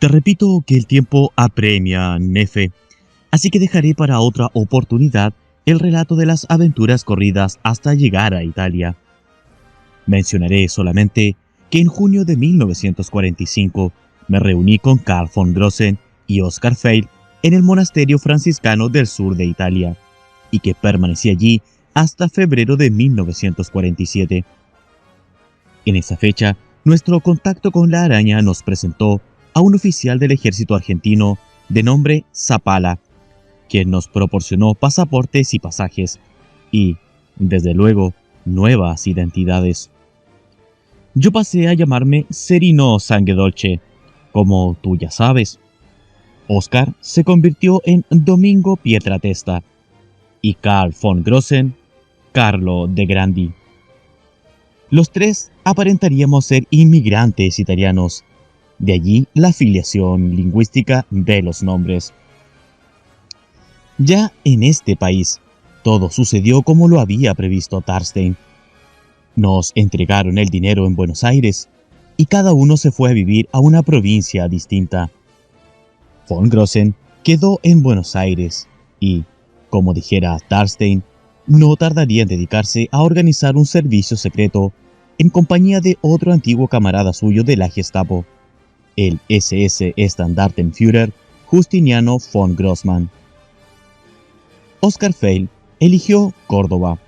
Te repito que el tiempo apremia, Nefe, así que dejaré para otra oportunidad el relato de las aventuras corridas hasta llegar a Italia. Mencionaré solamente que en junio de 1945 me reuní con Carl von Grossen y Oscar Feil en el monasterio franciscano del sur de Italia, y que permanecí allí hasta febrero de 1947. En esa fecha, nuestro contacto con la araña nos presentó a un oficial del ejército argentino de nombre Zapala, quien nos proporcionó pasaportes y pasajes, y, desde luego, nuevas identidades. Yo pasé a llamarme Serino Sanguedolce, como tú ya sabes. Oscar se convirtió en Domingo Pietratesta, y Carl von Grossen, Carlo de Grandi. Los tres aparentaríamos ser inmigrantes italianos, de allí la filiación lingüística de los nombres. Ya en este país, todo sucedió como lo había previsto Thorstein. Nos entregaron el dinero en Buenos Aires y cada uno se fue a vivir a una provincia distinta. Von Grossen quedó en Buenos Aires y, como dijera Thorstein, no tardaría en dedicarse a organizar un servicio secreto en compañía de otro antiguo camarada suyo de la Gestapo, el SS Standartenführer Justiniano von Grossmann. Oscar Feil eligió Córdoba,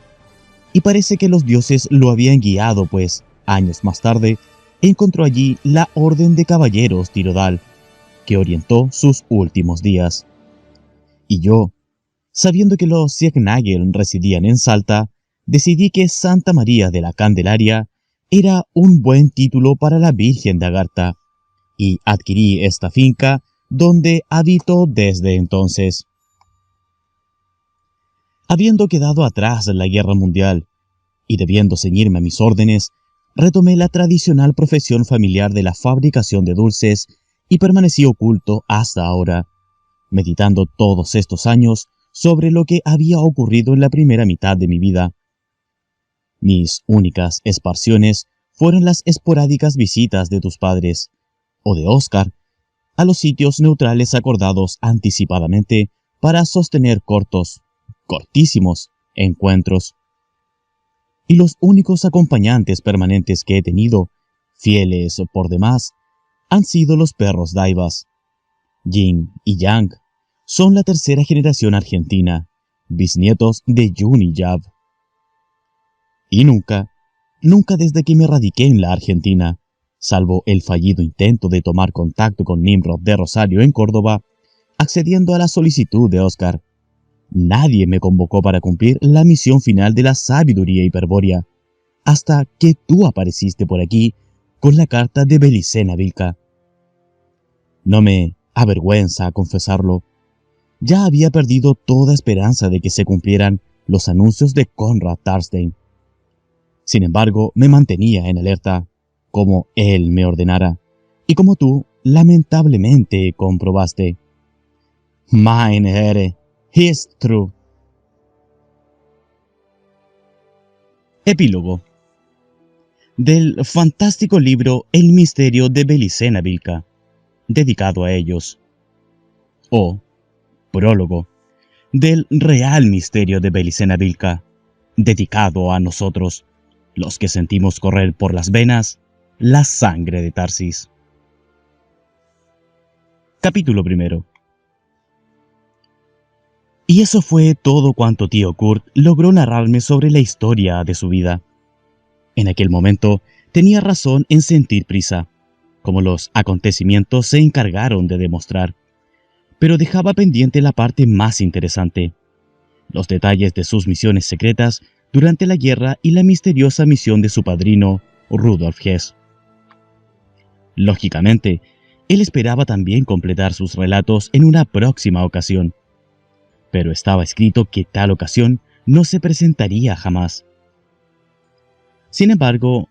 y parece que los dioses lo habían guiado, pues, años más tarde, encontró allí la Orden de Caballeros Tirodal, que orientó sus últimos días. Y yo, sabiendo que los Ziegnager residían en Salta, decidí que Santa María de la Candelaria era un buen título para la Virgen de Agartha, y adquirí esta finca donde habito desde entonces. Habiendo quedado atrás la guerra mundial y debiendo ceñirme a mis órdenes, retomé la tradicional profesión familiar de la fabricación de dulces y permanecí oculto hasta ahora, meditando todos estos años sobre lo que había ocurrido en la primera mitad de mi vida. Mis únicas esparciones fueron las esporádicas visitas de tus padres, o de Oscar, a los sitios neutrales acordados anticipadamente para sostener cortísimos encuentros. Y los únicos acompañantes permanentes que he tenido, fieles por demás, han sido los perros Daivas. Yin y Yang son la tercera generación argentina, bisnietos de Jun y Yab. Y nunca desde que me radiqué en la Argentina, salvo el fallido intento de tomar contacto con Nimrod de Rosario en Córdoba, accediendo a la solicitud de Oscar, nadie me convocó para cumplir la misión final de la sabiduría hiperbórea, hasta que tú apareciste por aquí con la carta de Belicena Vilca. No me avergüenza confesarlo, ya había perdido toda esperanza de que se cumplieran los anuncios de Konrad Thorstein. Sin embargo, me mantenía en alerta, como él me ordenara, y como tú lamentablemente comprobaste. Meine Herren, is true. Epílogo del fantástico libro El misterio de Belicena Vilca, dedicado a ellos. O prólogo del real misterio de Belicena Vilca, dedicado a nosotros, los que sentimos correr por las venas la sangre de Tarsis. Capítulo 1. Y eso fue todo cuanto tío Kurt logró narrarme sobre la historia de su vida. En aquel momento tenía razón en sentir prisa, como los acontecimientos se encargaron de demostrar, pero dejaba pendiente la parte más interesante, los detalles de sus misiones secretas durante la guerra y la misteriosa misión de su padrino, Rudolf Hess. Lógicamente, él esperaba también completar sus relatos en una próxima ocasión, pero estaba escrito que tal ocasión no se presentaría jamás. Sin embargo,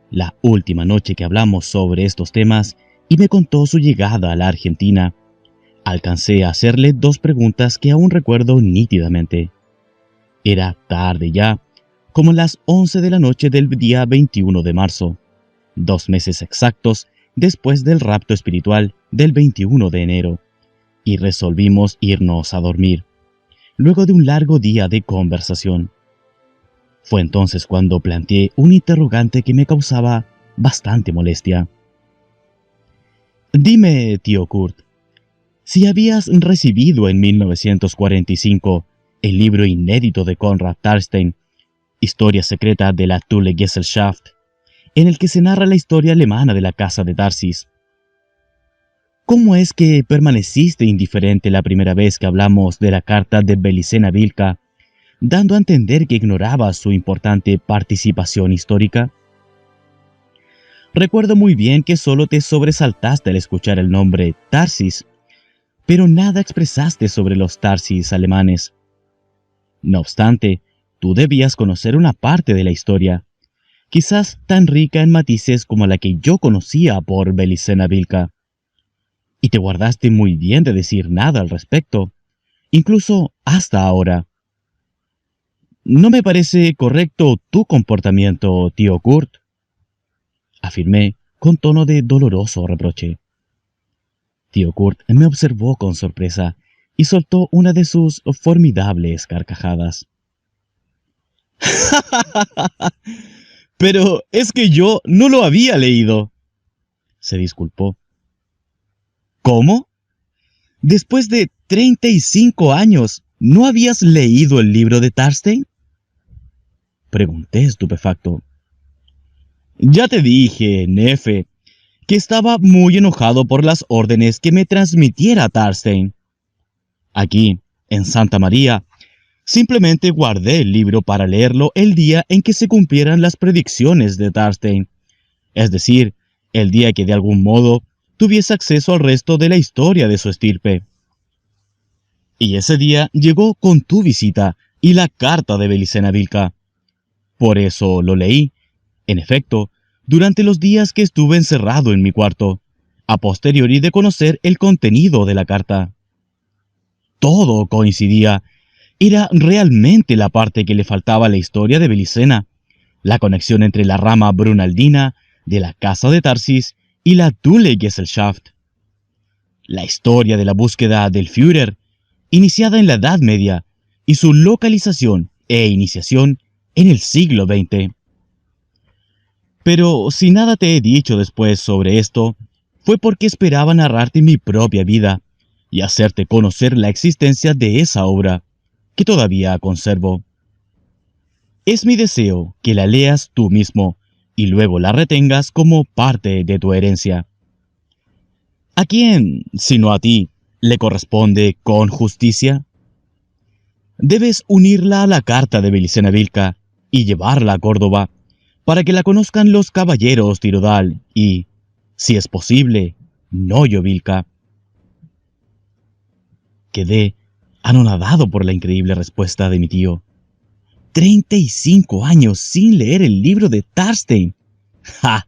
la última noche que hablamos sobre estos temas y me contó su llegada a la Argentina, alcancé a hacerle 2 preguntas que aún recuerdo nítidamente. Era tarde ya, como las 11 de la noche del día 21 de marzo, 2 meses exactos después del rapto espiritual del 21 de enero, y resolvimos irnos a dormir, luego de un largo día de conversación. Fue entonces cuando planteé un interrogante que me causaba bastante molestia. Dime, tío Kurt, si habías recibido en 1945 el libro inédito de Konrad Tarstein, Historia secreta de la Thule Gesellschaft, en el que se narra la historia alemana de la Casa de Tarsis. ¿Cómo es que permaneciste indiferente la primera vez que hablamos de la carta de Belicena Vilca, dando a entender que ignorabas su importante participación histórica? Recuerdo muy bien que solo te sobresaltaste al escuchar el nombre Tarsis, pero nada expresaste sobre los Tarsis alemanes. No obstante, tú debías conocer una parte de la historia, quizás tan rica en matices como la que yo conocía por Belicena Vilca. Y te guardaste muy bien de decir nada al respecto, incluso hasta ahora. No me parece correcto tu comportamiento, tío Kurt, afirmé con tono de doloroso reproche. Tío Kurt me observó con sorpresa y soltó una de sus formidables carcajadas. Pero es que yo no lo había leído, se disculpó. ¿Cómo? Después de 35 años, ¿no habías leído el libro de Tarstein? Pregunté estupefacto. Ya te dije, Nefe, que estaba muy enojado por las órdenes que me transmitiera Tarstein. Aquí, en Santa María, simplemente guardé el libro para leerlo el día en que se cumplieran las predicciones de Tarstein, es decir, el día que de algún modo tuviese acceso al resto de la historia de su estirpe. Y ese día llegó con tu visita y la carta de Belicena Vilca. Por eso lo leí, en efecto, durante los días que estuve encerrado en mi cuarto, a posteriori de conocer el contenido de la carta. Todo coincidía. Era realmente la parte que le faltaba a la historia de Belicena, la conexión entre la rama brunaldina de la Casa de Tarsis y la Thule Gesellschaft. La historia de la búsqueda del Führer, iniciada en la Edad Media, y su localización e iniciación en el siglo XX. Pero si nada te he dicho después sobre esto, fue porque esperaba narrarte mi propia vida y hacerte conocer la existencia de esa obra, que todavía conservo. Es mi deseo que la leas tú mismo y luego la retengas como parte de tu herencia. ¿A quién, sino a ti, le corresponde con justicia? Debes unirla a la carta de Belicena Vilca y llevarla a Córdoba, para que la conozcan los caballeros Tirodal y, si es posible, Noyo Vilca. Quedé anonadado por la increíble respuesta de mi tío. 35 años sin leer el libro de Tarstein. ¡Ja!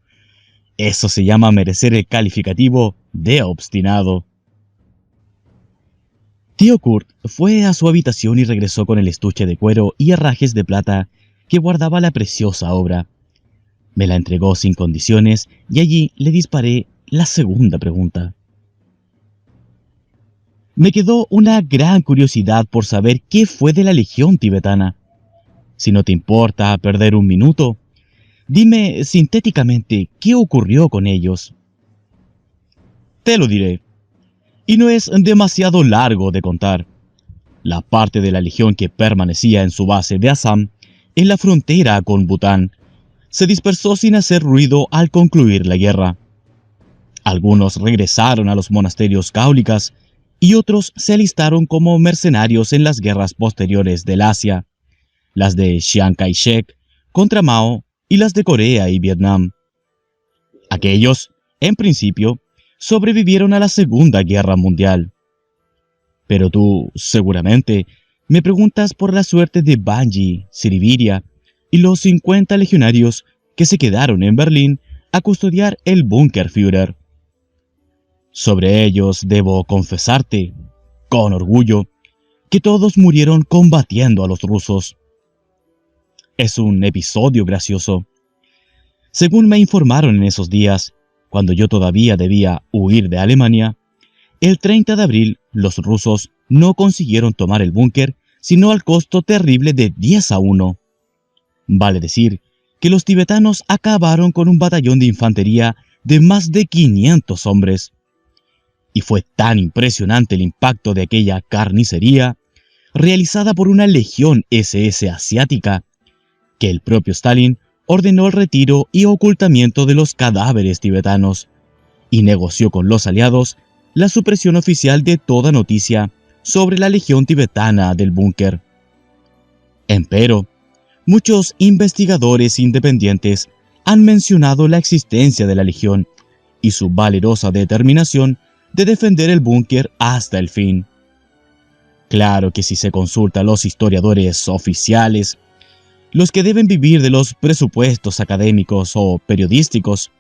Eso se llama merecer el calificativo de obstinado. Tío Kurt fue a su habitación y regresó con el estuche de cuero y herrajes de plata que guardaba la preciosa obra. Me la entregó sin condiciones y allí le disparé la segunda pregunta. Me quedó una gran curiosidad por saber qué fue de la Legión tibetana. Si no te importa perder un minuto, dime sintéticamente qué ocurrió con ellos. Te lo diré, y no es demasiado largo de contar. La parte de la Legión que permanecía en su base de Assam, en la frontera con Bután, se dispersó sin hacer ruido al concluir la guerra. Algunos regresaron a los monasterios cáulicas y otros se alistaron como mercenarios en las guerras posteriores del Asia, las de Chiang Kai-shek contra Mao y las de Corea y Vietnam. Aquellos, en principio, sobrevivieron a la Segunda Guerra Mundial. Pero tú, seguramente, me preguntas por la suerte de Banji, Siriviria y los 50 legionarios que se quedaron en Berlín a custodiar el búnker Führer. Sobre ellos debo confesarte, con orgullo, que todos murieron combatiendo a los rusos. Es un episodio gracioso. Según me informaron en esos días, cuando yo todavía debía huir de Alemania, el 30 de abril los rusos no consiguieron tomar el búnker, sino al costo terrible de 10-1. Vale decir que los tibetanos acabaron con un batallón de infantería de más de 500 hombres. Y fue tan impresionante el impacto de aquella carnicería, realizada por una legión SS asiática, que el propio Stalin ordenó el retiro y ocultamiento de los cadáveres tibetanos, y negoció con los aliados la supresión oficial de toda noticia sobre la legión tibetana del búnker. Empero, muchos investigadores independientes han mencionado la existencia de la legión y su valerosa determinación de defender el búnker hasta el fin. Claro que si se consulta a los historiadores oficiales, los que deben vivir de los presupuestos académicos o periodísticos,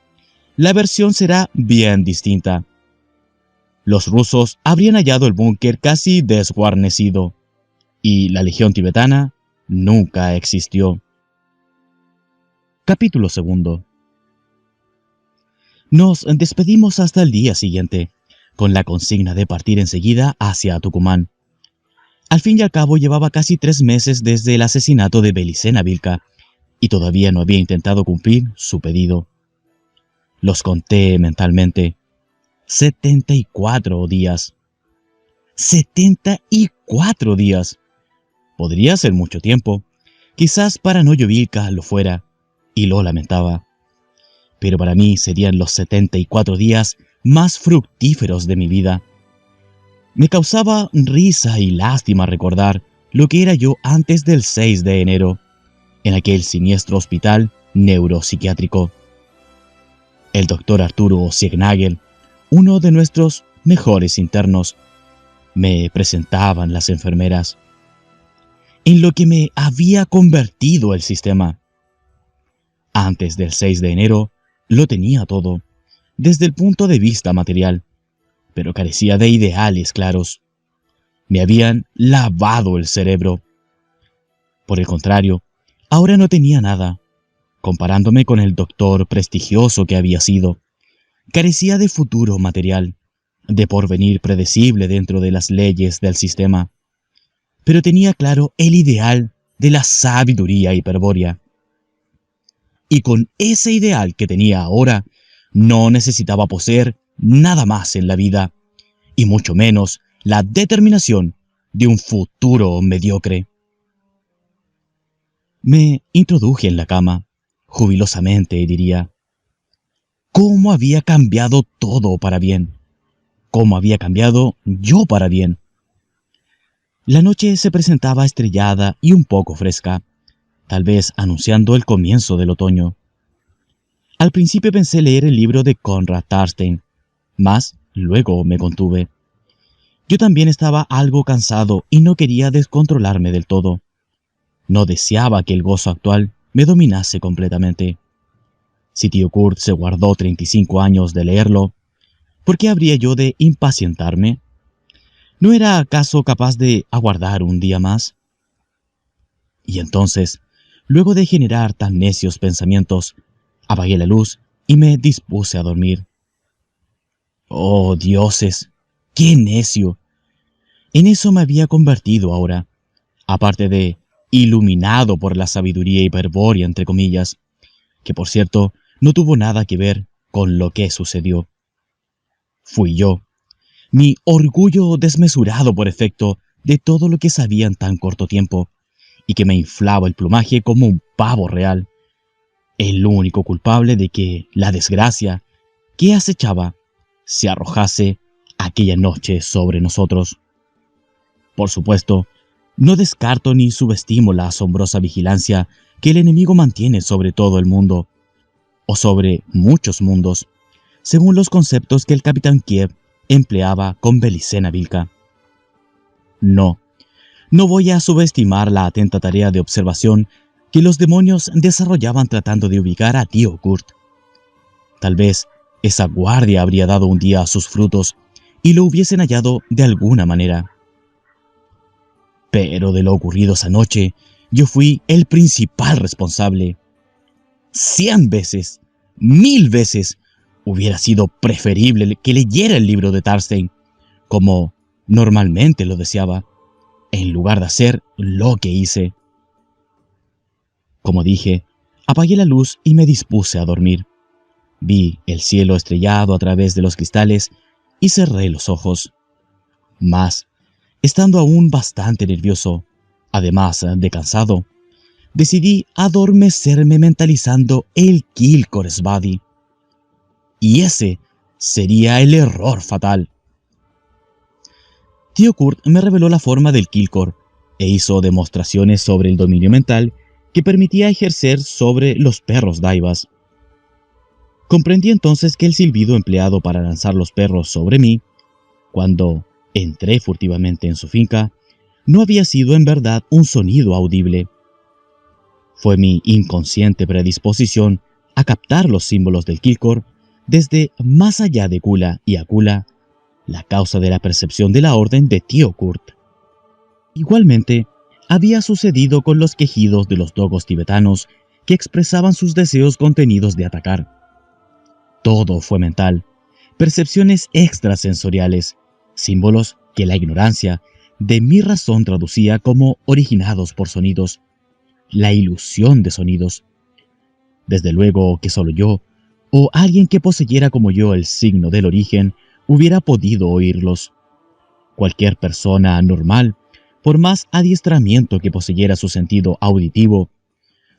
la versión será bien distinta. Los rusos habrían hallado el búnker casi desguarnecido, y la legión tibetana nunca existió. Capítulo 2. Nos despedimos hasta el día siguiente, con la consigna de partir enseguida hacia Tucumán. Al fin y al cabo llevaba casi 3 meses desde el asesinato de Belicena Vilca, y todavía no había intentado cumplir su pedido. Los conté mentalmente. 74 días. 74 días. Podría ser mucho tiempo. Quizás para Noyo Vilca lo fuera, y lo lamentaba. Pero para mí serían los 74 días más fructíferos de mi vida. Me causaba risa y lástima recordar lo que era yo antes del 6 de enero, en aquel siniestro hospital neuropsiquiátrico. El doctor Arturo Siegnagel, uno de nuestros mejores internos, me presentaban las enfermeras. En lo que me había convertido el sistema. Antes del 6 de enero lo tenía todo, desde el punto de vista material, pero carecía de ideales claros. Me habían lavado el cerebro. Por el contrario, ahora no tenía nada. Comparándome con el doctor prestigioso que había sido, carecía de futuro material, de porvenir predecible dentro de las leyes del sistema, pero tenía claro el ideal de la sabiduría hiperbórea. Y con ese ideal que tenía ahora, no necesitaba poseer nada más en la vida, y mucho menos la determinación de un futuro mediocre. Me introduje en la cama, jubilosamente diría. ¿Cómo había cambiado todo para bien? ¿Cómo había cambiado yo para bien? La noche se presentaba estrellada y un poco fresca, tal vez anunciando el comienzo del otoño. Al principio pensé leer el libro de Konrad Tarstein, mas luego me contuve. Yo también estaba algo cansado y no quería descontrolarme del todo. No deseaba que el gozo actual me dominase completamente. Si tío Kurt se guardó 35 años de leerlo, ¿por qué habría yo de impacientarme? ¿No era acaso capaz de aguardar un día más? Y entonces, luego de generar tan necios pensamientos, apagué la luz y me dispuse a dormir. ¡Oh, dioses! ¡Qué necio! En eso me había convertido ahora, aparte de iluminado por la sabiduría hiperbórea, entre comillas, que por cierto no tuvo nada que ver con lo que sucedió. Fui yo, mi orgullo desmesurado por efecto de todo lo que sabía en tan corto tiempo, y que me inflaba el plumaje como un pavo real, el único culpable de que la desgracia que acechaba se arrojase aquella noche sobre nosotros. Por supuesto, no descarto ni subestimo la asombrosa vigilancia que el enemigo mantiene sobre todo el mundo, o sobre muchos mundos, según los conceptos que el capitán Kiev empleaba con Belicena Vilca. No voy a subestimar la atenta tarea de observación que los demonios desarrollaban tratando de ubicar a tío Kurt. Tal vez esa guardia habría dado un día sus frutos y lo hubiesen hallado de alguna manera. Pero de lo ocurrido esa noche, yo fui el principal responsable. 100 veces, 1000 veces, Hubiera sido preferible que leyera el libro de Thorstein, como normalmente lo deseaba, en lugar de hacer lo que hice. Como dije, apagué la luz y me dispuse a dormir. Vi el cielo estrellado a través de los cristales y cerré los ojos. Mas, estando aún bastante nervioso, además de cansado, decidí adormecerme mentalizando el Kilkorsvadi. Y ese sería el error fatal. Tío Kurt me reveló la forma del Kilkor e hizo demostraciones sobre el dominio mental que permitía ejercer sobre los perros daivas. Comprendí entonces que el silbido empleado para lanzar los perros sobre mí, cuando entré furtivamente en su finca, no había sido en verdad un sonido audible. Fue mi inconsciente predisposición a captar los símbolos del Kilkor desde más allá de Kula y Akula, la causa de la percepción de la orden de Tío Kurt. Igualmente, había sucedido con los quejidos de los dogos tibetanos que expresaban sus deseos contenidos de atacar. Todo fue mental, percepciones extrasensoriales, símbolos que la ignorancia de mi razón traducía como originados por sonidos, la ilusión de sonidos. Desde luego que solo yo, o alguien que poseyera como yo el signo del origen, hubiera podido oírlos. Cualquier persona normal, por más adiestramiento que poseyera su sentido auditivo,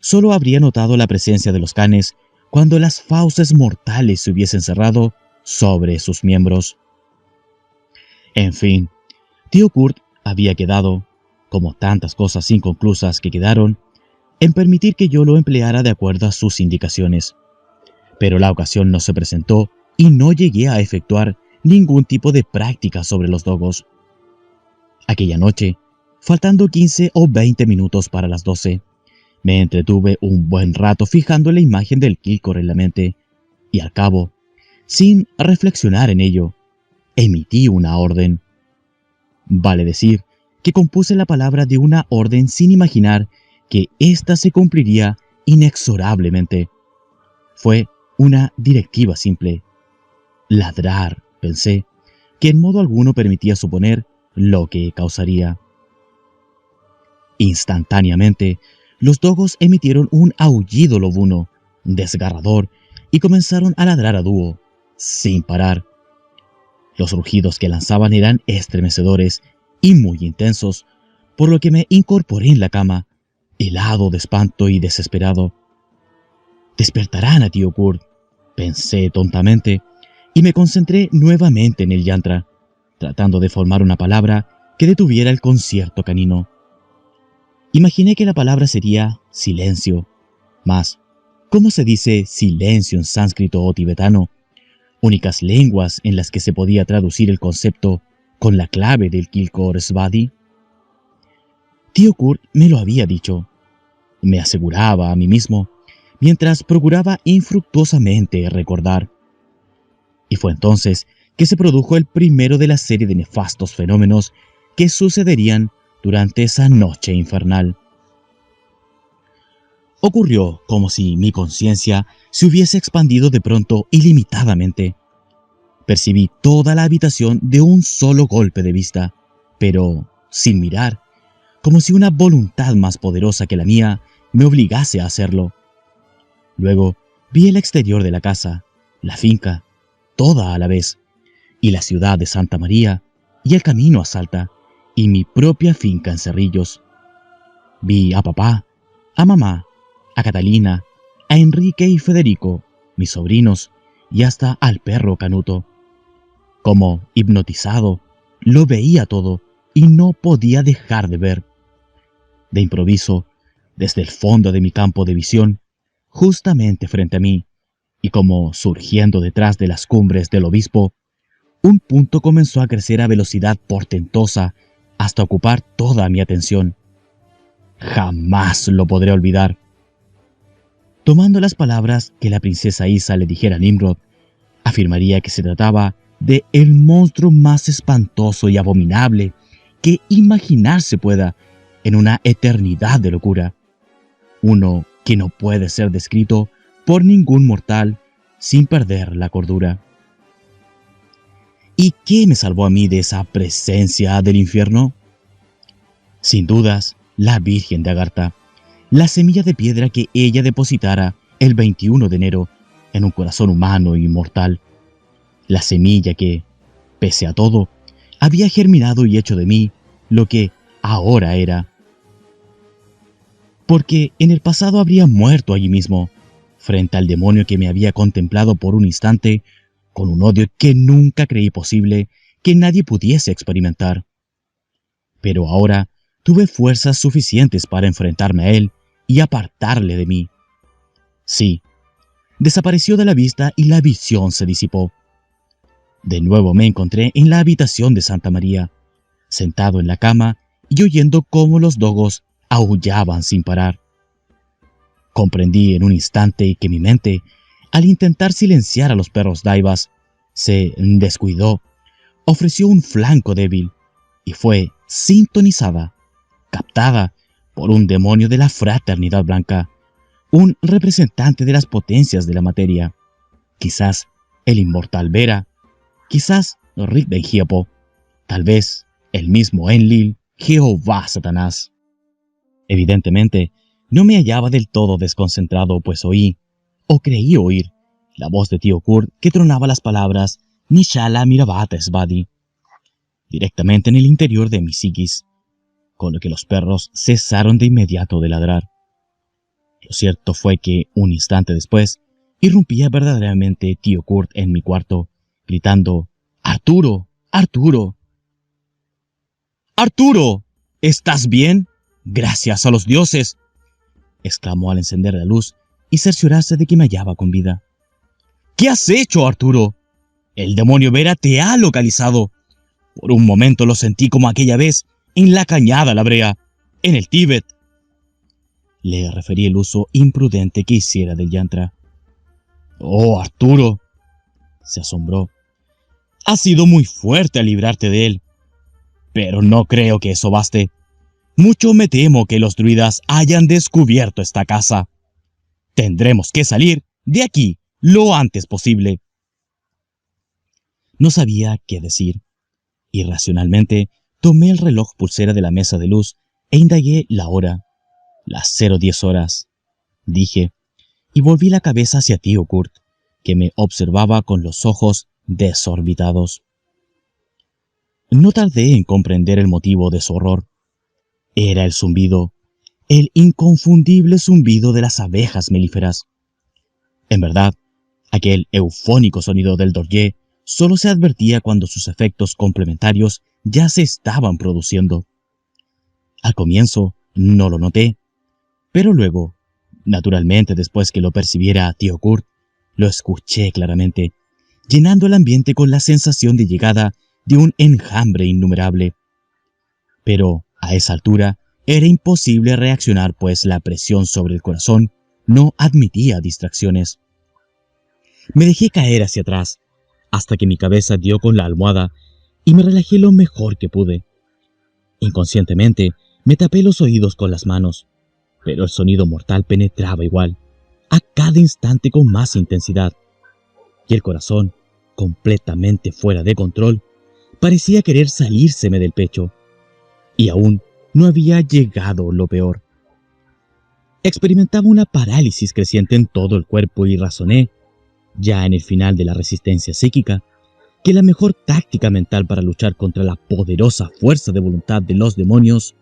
solo habría notado la presencia de los canes cuando las fauces mortales se hubiesen cerrado sobre sus miembros. En fin, Tío Kurt había quedado, como tantas cosas inconclusas que quedaron, en permitir que yo lo empleara de acuerdo a sus indicaciones. Pero la ocasión no se presentó y no llegué a efectuar ningún tipo de práctica sobre los dogos. Aquella noche, faltando 15 o 20 minutos para las 12, me entretuve un buen rato fijando la imagen del Kilkor en la mente, y al cabo, sin reflexionar en ello, emití una orden. Vale decir que compuse la palabra de una orden sin imaginar que ésta se cumpliría inexorablemente. Fue una directiva simple. Ladrar, pensé, que en modo alguno permitía suponer lo que causaría. Instantáneamente, los dogos emitieron un aullido lobuno, desgarrador, y comenzaron a ladrar a dúo, sin parar. Los rugidos que lanzaban eran estremecedores y muy intensos, por lo que me incorporé en la cama, helado de espanto y desesperado. Despertarán a Tío Kurt, pensé tontamente, y me concentré nuevamente en el yantra, tratando de formar una palabra que detuviera el concierto canino. Imaginé que la palabra sería silencio, mas, ¿cómo se dice silencio en sánscrito o tibetano? Únicas lenguas en las que se podía traducir el concepto con la clave del Kilkorsvadi. Tío Kurt me lo había dicho, me aseguraba a mí mismo, mientras procuraba infructuosamente recordar. Y fue entonces que se produjo el primero de la serie de nefastos fenómenos que sucederían durante esa noche infernal. Ocurrió como si mi conciencia se hubiese expandido de pronto ilimitadamente. Percibí toda la habitación de un solo golpe de vista, pero sin mirar, como si una voluntad más poderosa que la mía me obligase a hacerlo. Luego vi el exterior de la casa, la finca, toda a la vez, y la ciudad de Santa María, y el camino a Salta, y mi propia finca en Cerrillos. Vi a papá, a mamá, a Catalina, a Enrique y Federico, mis sobrinos, y hasta al perro Canuto. Como hipnotizado, lo veía todo y no podía dejar de ver. De improviso, desde el fondo de mi campo de visión, justamente frente a mí, y como surgiendo detrás de las cumbres del obispo, un punto comenzó a crecer a velocidad portentosa hasta ocupar toda mi atención. Jamás lo podré olvidar. Tomando las palabras que la princesa Isa le dijera a Nimrod, afirmaría que se trataba de el monstruo más espantoso y abominable que imaginarse pueda en una eternidad de locura. Uno que no puede ser descrito por ningún mortal, sin perder la cordura. ¿Y qué me salvó a mí de esa presencia del infierno? Sin dudas, la Virgen de Agartha, la semilla de piedra que ella depositara el 21 de enero en un corazón humano y mortal. La semilla que, pese a todo, había germinado y hecho de mí lo que ahora era. Porque en el pasado habría muerto allí mismo, frente al demonio que me había contemplado por un instante, con un odio que nunca creí posible que nadie pudiese experimentar. Pero ahora tuve fuerzas suficientes para enfrentarme a él y apartarle de mí. Sí, desapareció de la vista y la visión se disipó. De nuevo me encontré en la habitación de Santa María, sentado en la cama y oyendo cómo los dogos aullaban sin parar. Comprendí en un instante que mi mente, al intentar silenciar a los perros daivas, se descuidó, ofreció un flanco débil y fue sintonizada, captada por un demonio de la fraternidad blanca, un representante de las potencias de la materia, quizás el inmortal Vera, quizás Rick Ben Hiepo, tal vez el mismo Enlil, Jehová Satanás. Evidentemente, no me hallaba del todo desconcentrado, pues oí, o creí oír, la voz de tío Kurt que tronaba las palabras Nishala Mirabata Svadi, directamente en el interior de mi psiquis, con lo que los perros cesaron de inmediato de ladrar. Lo cierto fue que, un instante después, irrumpía verdaderamente tío Kurt en mi cuarto, gritando «¡Arturo! ¡Arturo! ¡Arturo! ¿Estás bien? ¡Gracias a los dioses!», exclamó al encender la luz y cerciorarse de que me hallaba con vida. «¿Qué has hecho, Arturo? El demonio Vera te ha localizado. Por un momento lo sentí como aquella vez en la cañada La Brea, en el Tíbet». Le referí el uso imprudente que hiciera del yantra. «Oh, Arturo», se asombró, «has sido muy fuerte al librarte de él. Pero no creo que eso baste. Mucho me temo que los druidas hayan descubierto esta casa. Tendremos que salir de aquí lo antes posible». No sabía qué decir. Irracionalmente, tomé el reloj pulsera de la mesa de luz e indagué la hora. Las 0:10 horas, dije, y volví la cabeza hacia tío Kurt, que me observaba con los ojos desorbitados. No tardé en comprender el motivo de su horror. Era el zumbido, el inconfundible zumbido de las abejas melíferas. En verdad, aquel eufónico sonido del dorje solo se advertía cuando sus efectos complementarios ya se estaban produciendo. Al comienzo no lo noté, pero luego, naturalmente después que lo percibiera tío Kurt, lo escuché claramente, llenando el ambiente con la sensación de llegada de un enjambre innumerable. Pero a esa altura era imposible reaccionar, pues la presión sobre el corazón no admitía distracciones. Me dejé caer hacia atrás, hasta que mi cabeza dio con la almohada y me relajé lo mejor que pude. Inconscientemente me tapé los oídos con las manos, pero el sonido mortal penetraba igual, a cada instante con más intensidad, y el corazón, completamente fuera de control, parecía querer salírseme del pecho, y aún no había llegado lo peor. Experimentaba una parálisis creciente en todo el cuerpo y razoné, ya en el final de la resistencia psíquica, que la mejor táctica mental para luchar contra la poderosa fuerza de voluntad de los demonios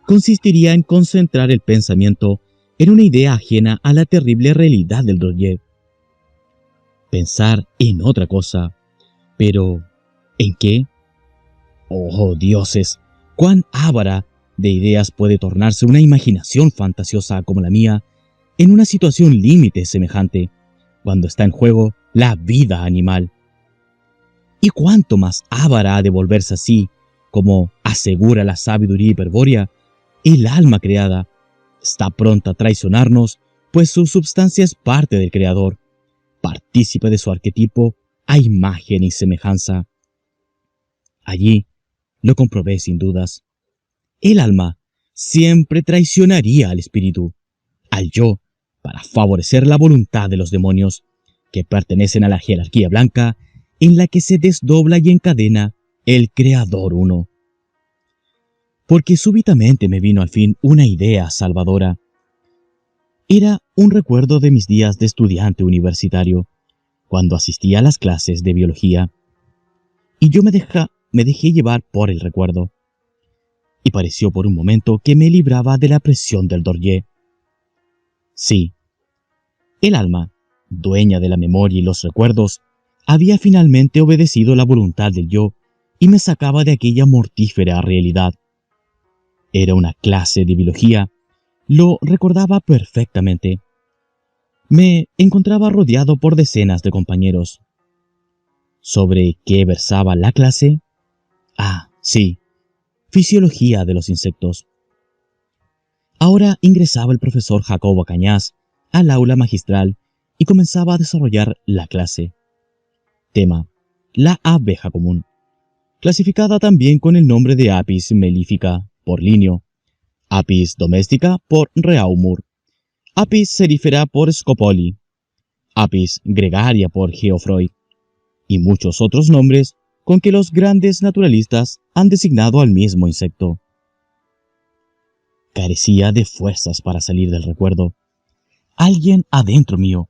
consistiría en concentrar el pensamiento en una idea ajena a la terrible realidad del dorje. Pensar en otra cosa, pero ¿en qué? ¡Oh, dioses! ¡Cuán avara de ideas puede tornarse una imaginación fantasiosa como la mía en una situación límite semejante, cuando está en juego la vida animal! ¿Y cuánto más avara ha de volverse así, como asegura la sabiduría hiperbórea, el alma creada está pronta a traicionarnos, pues su substancia es parte del Creador, partícipe de su arquetipo a imagen y semejanza? Allí lo comprobé sin dudas. El alma siempre traicionaría al espíritu, al yo, para favorecer la voluntad de los demonios, que pertenecen a la jerarquía blanca, en la que se desdobla y encadena el Creador Uno. Porque súbitamente me vino al fin una idea salvadora. Era un recuerdo de mis días de estudiante universitario, cuando asistía a las clases de biología, y yo me dejé llevar por el recuerdo, y pareció por un momento que me libraba de la presión del Dorje. Sí, el alma, dueña de la memoria y los recuerdos, había finalmente obedecido la voluntad del yo y me sacaba de aquella mortífera realidad. Era una clase de biología, lo recordaba perfectamente. Me encontraba rodeado por decenas de compañeros. ¿Sobre qué versaba la clase? Ah, sí, fisiología de los insectos. Ahora ingresaba el profesor Jacobo Cañas al aula magistral y comenzaba a desarrollar la clase. Tema: la abeja común, clasificada también con el nombre de Apis mellifera por Linneo, Apis domestica por Reaumur, Apis cerifera por Scopoli, Apis gregaria por Geoffroy, y muchos otros nombres con que los grandes naturalistas han designado al mismo insecto. Carecía de fuerzas para salir del recuerdo. Alguien adentro mío,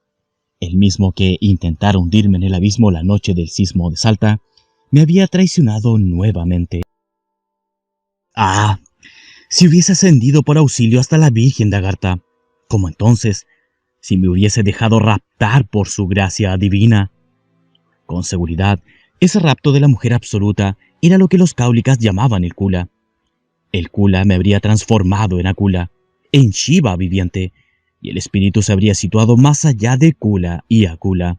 el mismo que intentara hundirme en el abismo la noche del sismo de Salta, me había traicionado nuevamente. ¡Ah! Si hubiese ascendido por auxilio hasta la Virgen de Agartha, como entonces, si me hubiese dejado raptar por su gracia divina. Con seguridad, ese rapto de la mujer absoluta era lo que los cáulicas llamaban el Kula. El Kula me habría transformado en Akula, en Shiva viviente, y el espíritu se habría situado más allá de Kula y Akula.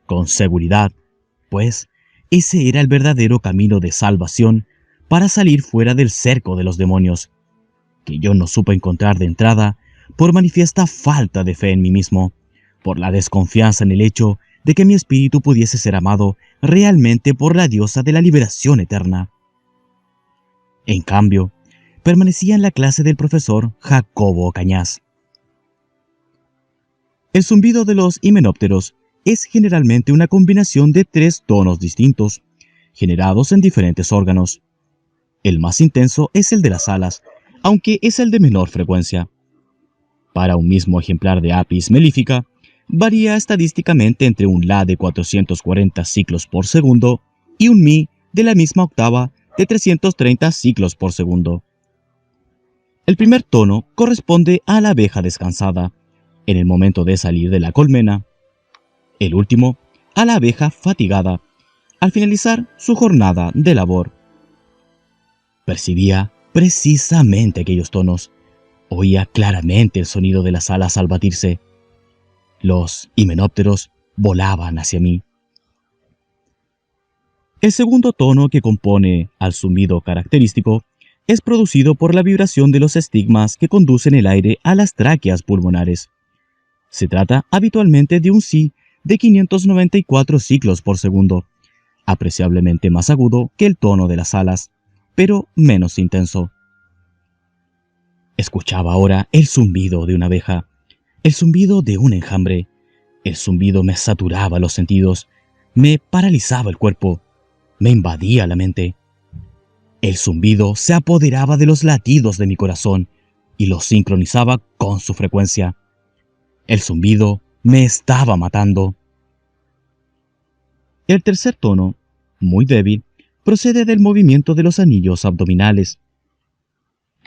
Con seguridad, pues, ese era el verdadero camino de salvación para salir fuera del cerco de los demonios, que yo no supe encontrar de entrada por manifiesta falta de fe en mí mismo, por la desconfianza en el hecho de que mi espíritu pudiese ser amado realmente por la diosa de la liberación eterna. En cambio, permanecía en la clase del profesor Jacobo Cañas. El zumbido de los himenópteros es generalmente una combinación de 3 tonos distintos, generados en diferentes órganos. El más intenso es el de las alas, aunque es el de menor frecuencia. Para un mismo ejemplar de Apis mellifera, varía estadísticamente entre un La de 440 ciclos por segundo y un Mi de la misma octava de 330 ciclos por segundo. El primer tono corresponde a la abeja descansada, en el momento de salir de la colmena. El último, a la abeja fatigada, al finalizar su jornada de labor. Percibía precisamente aquellos tonos. Oía claramente el sonido de las alas al batirse. Los himenópteros volaban hacia mí. El segundo tono que compone al zumbido característico es producido por la vibración de los estigmas que conducen el aire a las tráqueas pulmonares. Se trata habitualmente de un Si de 594 ciclos por segundo, apreciablemente más agudo que el tono de las alas, pero menos intenso. Escuchaba ahora el zumbido de una abeja, el zumbido de un enjambre. El zumbido me saturaba los sentidos, me paralizaba el cuerpo, me invadía la mente. El zumbido se apoderaba de los latidos de mi corazón y los sincronizaba con su frecuencia. El zumbido me estaba matando. El tercer tono, muy débil, procede del movimiento de los anillos abdominales.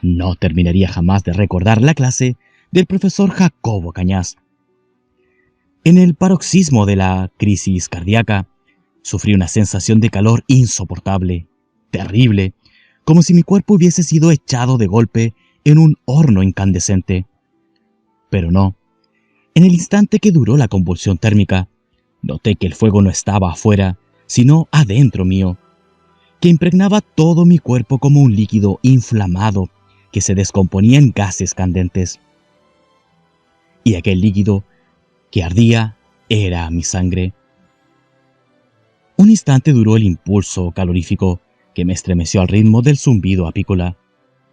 No terminaría jamás de recordar la clase del profesor Jacobo Cañas. En el paroxismo de la crisis cardíaca, sufrí una sensación de calor insoportable, terrible, como si mi cuerpo hubiese sido echado de golpe en un horno incandescente. Pero no. En el instante que duró la convulsión térmica, noté que el fuego no estaba afuera, sino adentro mío, que impregnaba todo mi cuerpo como un líquido inflamado que se descomponía en gases candentes. Y aquel líquido que ardía era mi sangre. Un instante duró el impulso calorífico que me estremeció al ritmo del zumbido apícola,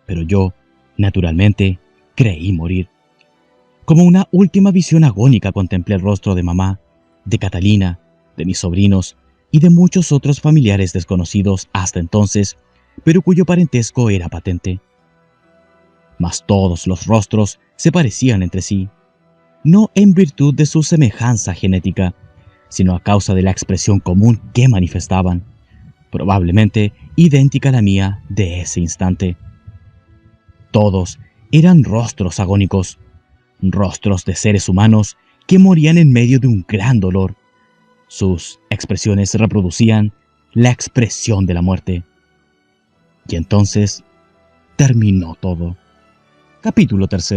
pero yo, naturalmente, creí morir. Como una última visión agónica contemplé el rostro de mamá, de Catalina, de mis sobrinos y de muchos otros familiares desconocidos hasta entonces, pero cuyo parentesco era patente. Mas todos los rostros se parecían entre sí, no en virtud de su semejanza genética, sino a causa de la expresión común que manifestaban, probablemente idéntica a la mía de ese instante. Todos eran rostros agónicos, rostros de seres humanos que morían en medio de un gran dolor. Sus expresiones reproducían la expresión de la muerte. Y entonces terminó todo. Capítulo 3.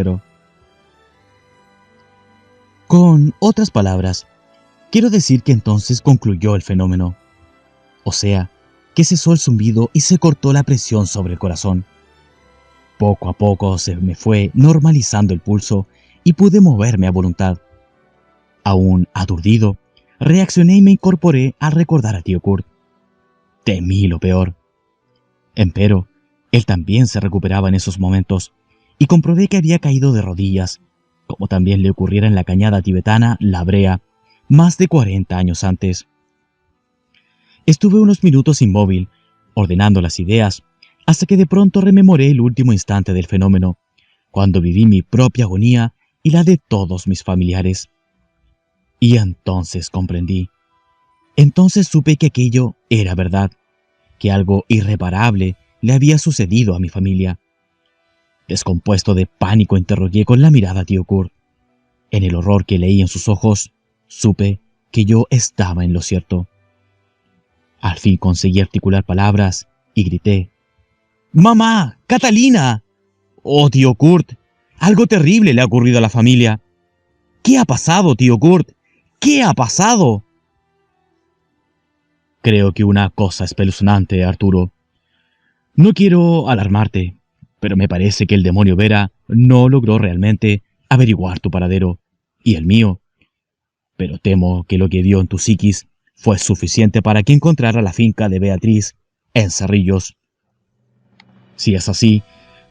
Con otras palabras, quiero decir que entonces concluyó el fenómeno. O sea, que cesó el zumbido y se cortó la presión sobre el corazón. Poco a poco se me fue normalizando el pulso y pude moverme a voluntad. Aún aturdido, reaccioné y me incorporé al recordar a tío Kurt. Temí lo peor. Empero, él también se recuperaba en esos momentos, y comprobé que había caído de rodillas, como también le ocurriera en la cañada tibetana La Brea, más de 40 años antes. Estuve unos minutos inmóvil, ordenando las ideas, hasta que de pronto rememoré el último instante del fenómeno, cuando viví mi propia agonía y la de todos mis familiares. Y entonces comprendí. Entonces supe que aquello era verdad, que algo irreparable le había sucedido a mi familia. Descompuesto de pánico, interrogué con la mirada a tío Kurt. En el horror que leí en sus ojos, supe que yo estaba en lo cierto. Al fin conseguí articular palabras y grité: ¡Mamá! ¡Catalina! ¡Oh, tío Kurt! Algo terrible le ha ocurrido a la familia. ¿Qué ha pasado, tío Kurt? ¿Qué ha pasado? Creo que una cosa espeluznante, Arturo. No quiero alarmarte, pero me parece que el demonio Vera no logró realmente averiguar tu paradero, y el mío. Pero temo que lo que vio en tu psiquis fue suficiente para que encontrara la finca de Beatriz en Cerrillos. Si es así,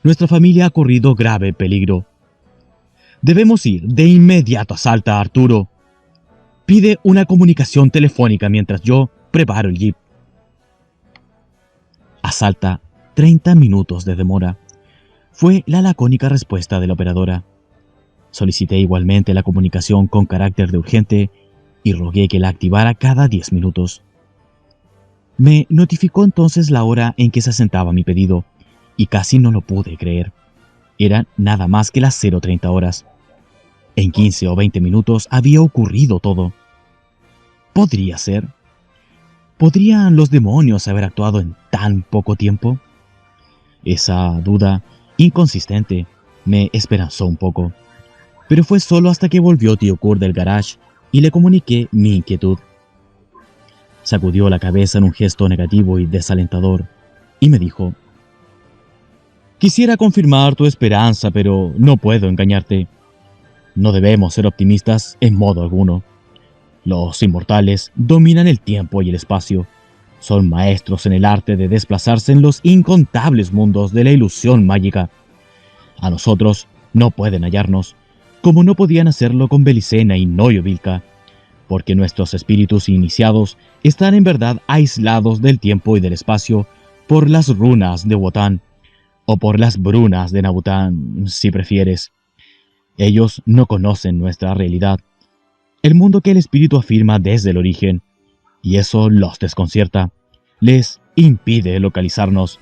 nuestra familia ha corrido grave peligro. Debemos ir de inmediato a Salta, Arturo. Pide una comunicación telefónica mientras yo preparo el jeep. A Salta, 30 minutos de demora. Fue la lacónica respuesta de la operadora. Solicité igualmente la comunicación con carácter de urgente y rogué que la activara cada 10 minutos. Me notificó entonces la hora en que se asentaba mi pedido, y casi no lo pude creer. Eran nada más que las 0:30 horas. En 15 o 20 minutos había ocurrido todo. ¿Podría ser? ¿Podrían los demonios haber actuado en tan poco tiempo? Esa duda inconsistente me esperanzó un poco, pero fue solo hasta que volvió tío Kurt del garage y le comuniqué mi inquietud. Sacudió la cabeza en un gesto negativo y desalentador y me dijo: quisiera confirmar tu esperanza, pero no puedo engañarte. No debemos ser optimistas en modo alguno. Los inmortales dominan el tiempo y el espacio. Son maestros en el arte de desplazarse en los incontables mundos de la ilusión mágica. A nosotros no pueden hallarnos, como no podían hacerlo con Belicena y Noyo Vilca, porque nuestros espíritus iniciados están en verdad aislados del tiempo y del espacio por las runas de Wotan, o por las brunas de Nabután, si prefieres. Ellos no conocen nuestra realidad, el mundo que el espíritu afirma desde el origen, y eso los desconcierta, les impide localizarnos.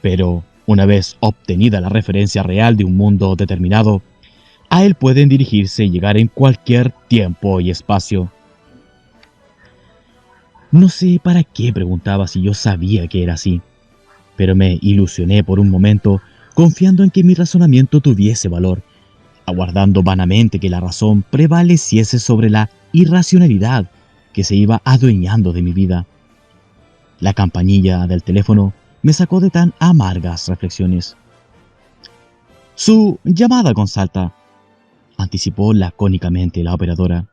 Pero, una vez obtenida la referencia real de un mundo determinado, a él pueden dirigirse y llegar en cualquier tiempo y espacio. No sé para qué preguntaba si yo sabía que era así, pero me ilusioné por un momento, confiando en que mi razonamiento tuviese valor, aguardando vanamente que la razón prevaleciese sobre la irracionalidad que se iba adueñando de mi vida. La campanilla del teléfono me sacó de tan amargas reflexiones. «Su llamada con Salta», anticipó lacónicamente la operadora.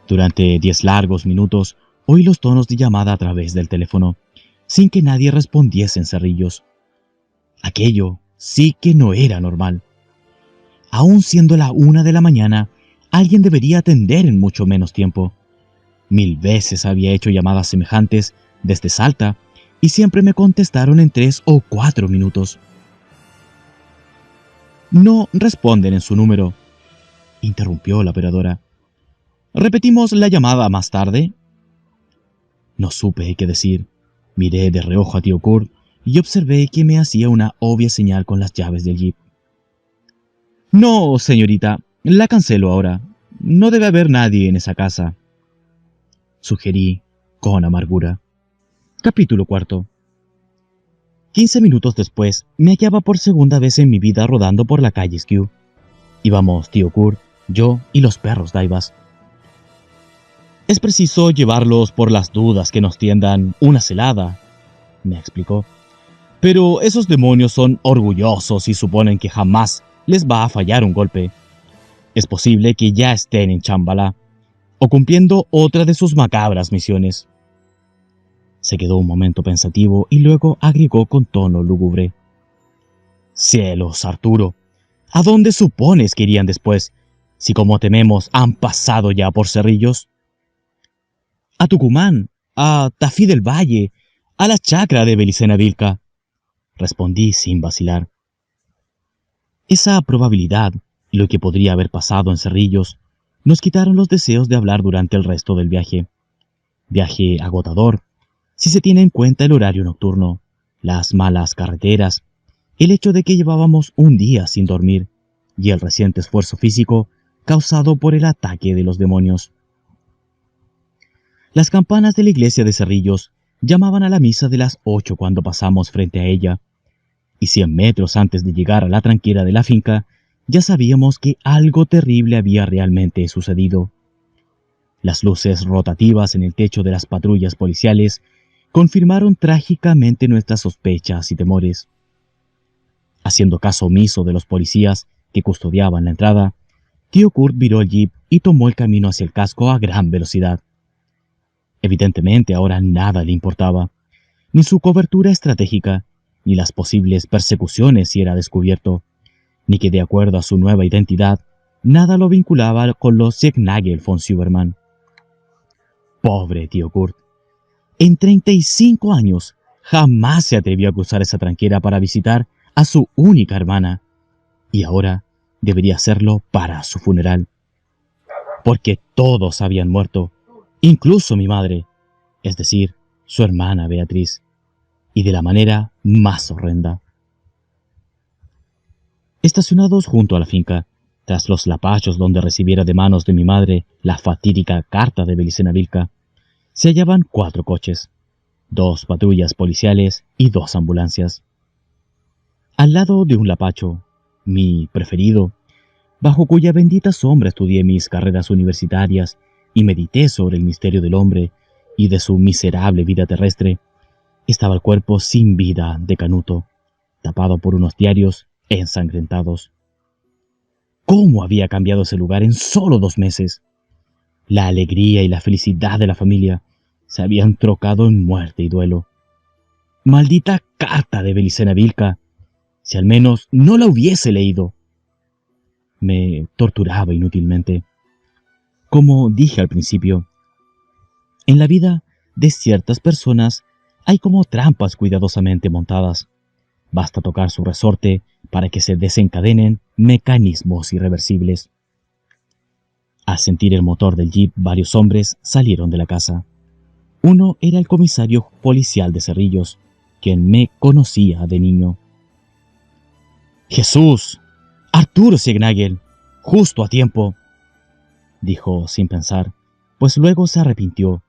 Durante 10 largos minutos oí los tonos de llamada a través del teléfono, sin que nadie respondiese en Cerrillos. Aquello sí que no era normal. Aún siendo la 1 de la mañana, alguien debería atender en mucho menos tiempo. 1000 veces había hecho llamadas semejantes desde Salta y siempre me contestaron en 3 o 4 minutos. No responden en su número, interrumpió la operadora. ¿Repetimos la llamada más tarde? No supe qué decir. Miré de reojo a tío Kurt y observé que me hacía una obvia señal con las llaves del jeep. No, señorita, la cancelo ahora. No debe haber nadie en esa casa, sugerí con amargura. Capítulo 4. 15 minutos después, me hallaba por segunda vez en mi vida rodando por la calle Skew. Íbamos tío Kurt, yo y los perros Daibas. Es preciso llevarlos por las dudas que nos tiendan una celada, me explicó. Pero esos demonios son orgullosos y suponen que jamás les va a fallar un golpe. Es posible que ya estén en Chambalá, o cumpliendo otra de sus macabras misiones. Se quedó un momento pensativo y luego agregó con tono lúgubre. Cielos, Arturo, ¿a dónde supones que irían después, si como tememos han pasado ya por Cerrillos? A Tucumán, a Tafí del Valle, a la chacra de Belicena Vilca, respondí sin vacilar. Esa probabilidad y lo que podría haber pasado en Cerrillos nos quitaron los deseos de hablar durante el resto del viaje. Viaje agotador, si se tiene en cuenta el horario nocturno, las malas carreteras, el hecho de que llevábamos un día sin dormir y el reciente esfuerzo físico causado por el ataque de los demonios. Las campanas de la iglesia de Cerrillos llamaban a la misa de las 8 cuando pasamos frente a ella, y 100 metros antes de llegar a la tranquera de la finca, ya sabíamos que algo terrible había realmente sucedido. Las luces rotativas en el techo de las patrullas policiales confirmaron trágicamente nuestras sospechas y temores. Haciendo caso omiso de los policías que custodiaban la entrada, tío Kurt viró el jeep y tomó el camino hacia el casco a gran velocidad. Evidentemente ahora nada le importaba, ni su cobertura estratégica, ni las posibles persecuciones si era descubierto, ni que de acuerdo a su nueva identidad, nada lo vinculaba con los Signagel von Silbermann. Pobre tío Kurt. En 35 años jamás se atrevió a cruzar esa tranquera para visitar a su única hermana, y ahora debería hacerlo para su funeral. Porque todos habían muerto, incluso mi madre, es decir, su hermana Beatriz, y de la manera más horrenda. Estacionados junto a la finca, tras los lapachos donde recibiera de manos de mi madre la fatídica carta de Belicena Vilca, se hallaban 4 coches, 2 patrullas policiales y 2 ambulancias. Al lado de un lapacho, mi preferido, bajo cuya bendita sombra estudié mis carreras universitarias y medité sobre el misterio del hombre y de su miserable vida terrestre, estaba el cuerpo sin vida de Canuto, tapado por unos diarios ensangrentados. ¿Cómo había cambiado ese lugar en solo 2 meses? La alegría y la felicidad de la familia se habían trocado en muerte y duelo. Maldita carta de Belicena Vilca, si al menos no la hubiese leído. Me torturaba inútilmente. Como dije al principio, en la vida de ciertas personas hay como trampas cuidadosamente montadas. Basta tocar su resorte para que se desencadenen mecanismos irreversibles. Al sentir el motor del jeep, varios hombres salieron de la casa. Uno era el comisario policial de Cerrillos, quien me conocía de niño. «Jesús, Arturo Signagel, justo a tiempo», dijo sin pensar, pues luego se arrepintió,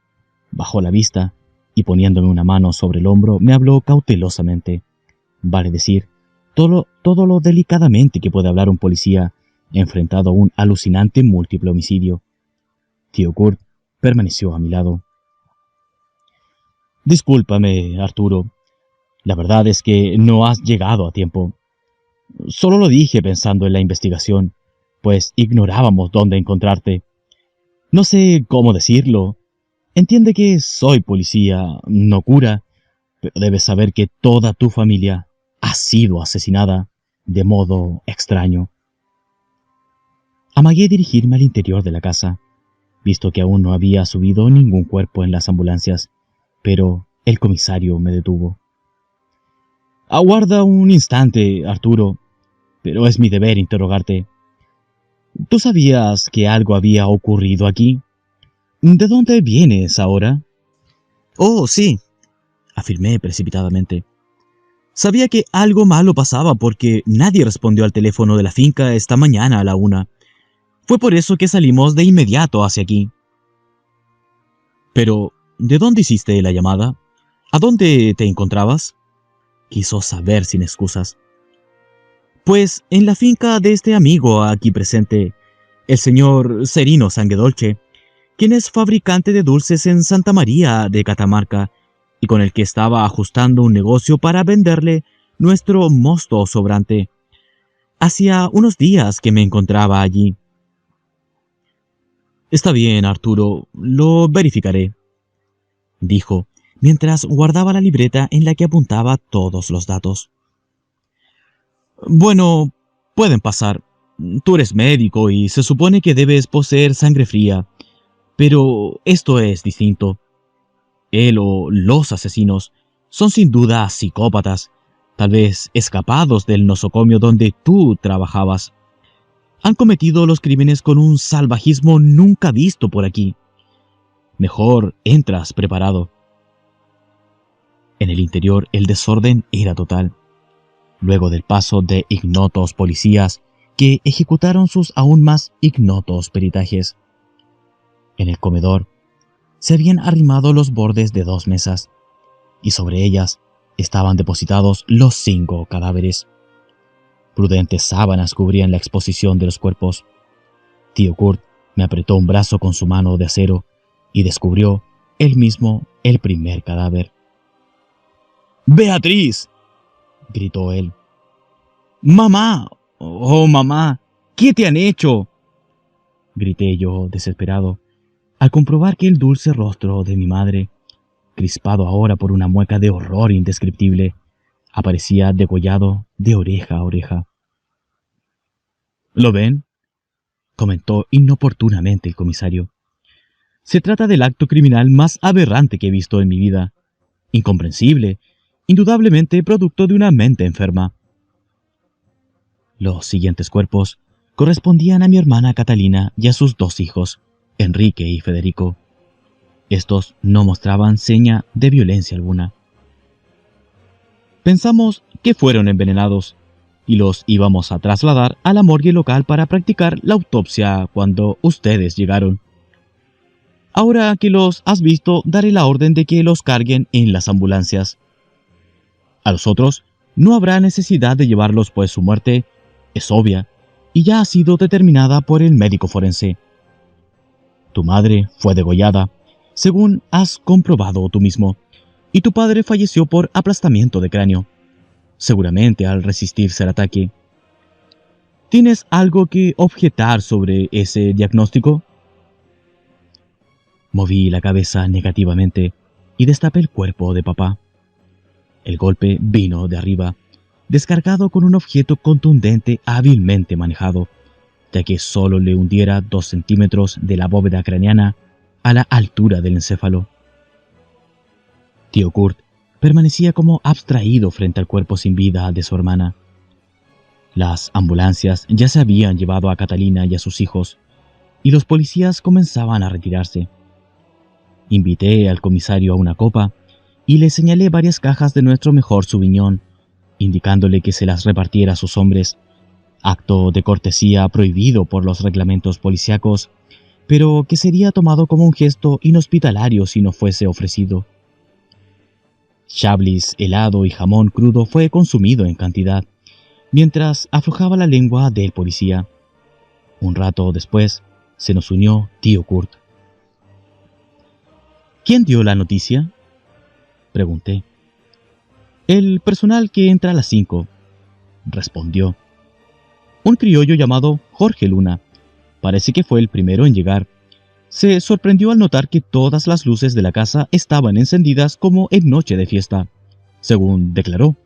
bajó la vista y poniéndome una mano sobre el hombro me habló cautelosamente, vale decir, todo lo delicadamente que puede hablar un policía enfrentado a un alucinante múltiple homicidio. Tío Kurt permaneció a mi lado. «Discúlpame, Arturo. La verdad es que no has llegado a tiempo. Solo lo dije pensando en la investigación, pues ignorábamos dónde encontrarte. No sé cómo decirlo. Entiende que soy policía, no cura, pero debes saber que toda tu familia ha sido asesinada de modo extraño». Amagué dirigirme al interior de la casa, visto que aún no había subido ningún cuerpo en las ambulancias, pero el comisario me detuvo. Aguarda un instante, Arturo, pero es mi deber interrogarte. ¿Tú sabías que algo había ocurrido aquí? ¿De dónde vienes ahora? Oh, sí, afirmé precipitadamente. Sabía que algo malo pasaba porque nadie respondió al teléfono de la finca esta mañana a la 1. Fue por eso que salimos de inmediato hacia aquí. Pero, ¿de dónde hiciste la llamada? ¿A dónde te encontrabas? Quiso saber sin excusas. Pues en la finca de este amigo aquí presente, el señor Serino Sanguedolce, quien es fabricante de dulces en Santa María de Catamarca y con el que estaba ajustando un negocio para venderle nuestro mosto sobrante. Hacía unos días que me encontraba allí. Está bien, Arturo, lo verificaré, dijo, mientras guardaba la libreta en la que apuntaba todos los datos. Bueno, pueden pasar. Tú eres médico y se supone que debes poseer sangre fría, pero esto es distinto. Él o los asesinos son sin duda psicópatas, tal vez escapados del nosocomio donde tú trabajabas. Han cometido los crímenes con un salvajismo nunca visto por aquí. Mejor entras preparado. En el interior el desorden era total. Luego del paso de ignotos policías que ejecutaron sus aún más ignotos peritajes. En el comedor se habían arrimado los bordes de 2 mesas, y sobre ellas estaban depositados los 5 cadáveres. Prudentes sábanas cubrían la exposición de los cuerpos. Tío Kurt me apretó un brazo con su mano de acero y descubrió él mismo el primer cadáver. ¡Beatriz!, gritó él. ¡Mamá! ¡Oh, mamá! ¿Qué te han hecho?, grité yo, desesperado, al comprobar que el dulce rostro de mi madre, crispado ahora por una mueca de horror indescriptible, aparecía degollado de oreja a oreja. ¿Lo ven?, comentó inoportunamente el comisario. Se trata del acto criminal más aberrante que he visto en mi vida. Incomprensible, indudablemente producto de una mente enferma. Los siguientes cuerpos correspondían a mi hermana Catalina y a sus 2 hijos, Enrique y Federico. Estos no mostraban seña de violencia alguna. Pensamos que fueron envenenados y los íbamos a trasladar a la morgue local para practicar la autopsia cuando ustedes llegaron. Ahora que los has visto, daré la orden de que los carguen en las ambulancias. A los otros no habrá necesidad de llevarlos, pues su muerte es obvia y ya ha sido determinada por el médico forense. Tu madre fue degollada, según has comprobado tú mismo, y tu padre falleció por aplastamiento de cráneo, seguramente al resistirse al ataque. ¿Tienes algo que objetar sobre ese diagnóstico? Moví la cabeza negativamente y destapé el cuerpo de papá. El golpe vino de arriba, descargado con un objeto contundente hábilmente manejado, ya que solo le hundiera 2 centímetros de la bóveda craneana a la altura del encéfalo. Tío Kurt permanecía como abstraído frente al cuerpo sin vida de su hermana. Las ambulancias ya se habían llevado a Catalina y a sus hijos, y los policías comenzaban a retirarse. Invité al comisario a una copa y le señalé varias cajas de nuestro mejor Sauvignon, indicándole que se las repartiera a sus hombres, acto de cortesía prohibido por los reglamentos policíacos, pero que sería tomado como un gesto inhospitalario si no fuese ofrecido. Chablis helado y jamón crudo fue consumido en cantidad, mientras aflojaba la lengua del policía. Un rato después se nos unió tío Kurt. ¿Quién dio la noticia?, pregunté. El personal que entra a las 5, respondió. Un criollo llamado Jorge Luna. Parece que fue el primero en llegar. Se sorprendió al notar que todas las luces de la casa estaban encendidas como en noche de fiesta, según declaró.